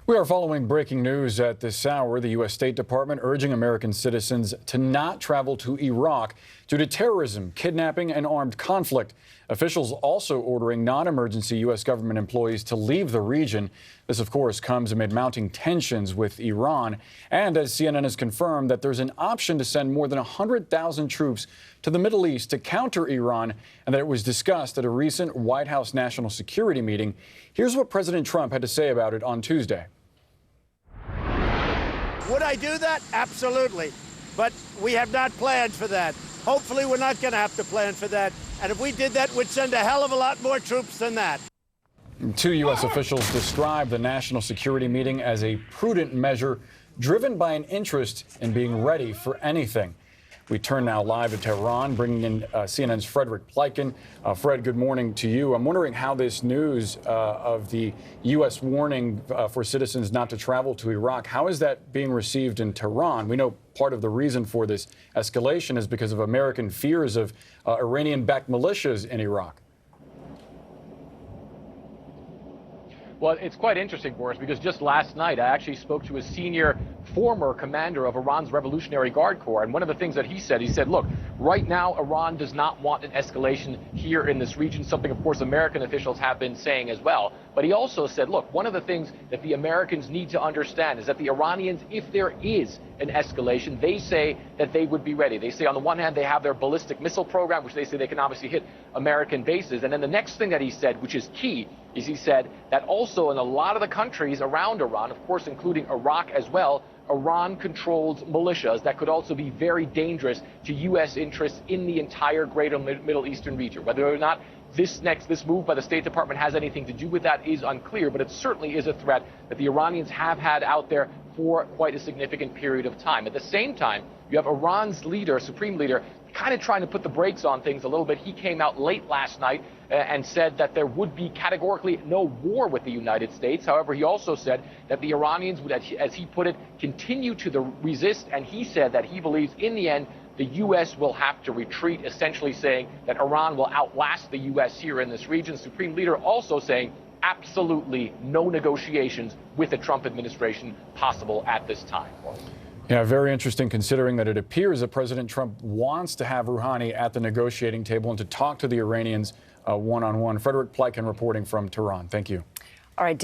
We are following breaking news at this hour. The U.S. State Department urging American citizens to not travel to Iraq due to terrorism, kidnapping, and armed conflict. Officials also ordering non-emergency U.S. government employees to leave the region. This, of course, comes amid mounting tensions with Iran. And as CNN has confirmed that there's an option to send more than 100,000 troops to the Middle East to counter Iran, and that it was discussed at a recent White House national security meeting. Here's what President Trump had to say about it on Tuesday. Would I do that? Absolutely. But we have not planned for that. Hopefully, we're not going to have to plan for that. And if we did that, we'd send a hell of a lot more troops than that. Two U.S. officials described the national security meeting as a prudent measure driven by an interest in being ready for anything. We turn now live to Tehran, bringing in CNN's Frederick Pleiken. Fred, good morning to you. I'm wondering how this news of the U.S. warning for citizens not to travel to Iraq, how is that being received in Tehran? We know part of the reason for this escalation is because of American fears of Iranian-backed militias in Iraq. Well, it's quite interesting, Boris, because just last night I actually spoke to a senior former commander of Iran's Revolutionary Guard Corps. And one of the things that he said, look, right now Iran does not want an escalation here in this region, something, of course, American officials have been saying as well. But he also said, look, one of the things that the Americans need to understand is that the Iranians, if there is an escalation, they say that they would be ready. They say on the one hand, they have their ballistic missile program, which they say they can obviously hit American bases. And then the next thing that he said, which is key, is he said that also in a lot of the countries around Iran, of course, including Iraq as well, Iran controls militias that could also be very dangerous to U.S. interests in the entire greater Middle Eastern region. Whether or not this move by the State Department has anything to do with that is unclear, but it certainly is a threat that the Iranians have had out there for quite a significant period of time. At the same time, you have Iran's leader, supreme leader, kind of trying to put the brakes on things a little bit. He came out late last night and said that there would be categorically no war with the United States. However, he also said that the Iranians would, as he put it, continue to resist. And he said that he believes in the end, the U.S. will have to retreat, essentially saying that Iran will outlast the U.S. here in this region. Supreme leader also saying absolutely no negotiations with the Trump administration possible at this time. Yeah, very interesting considering that it appears that President Trump wants to have Rouhani at the negotiating table and to talk to the Iranians one-on-one. Frederick Pleiken reporting from Tehran. Thank you. All right,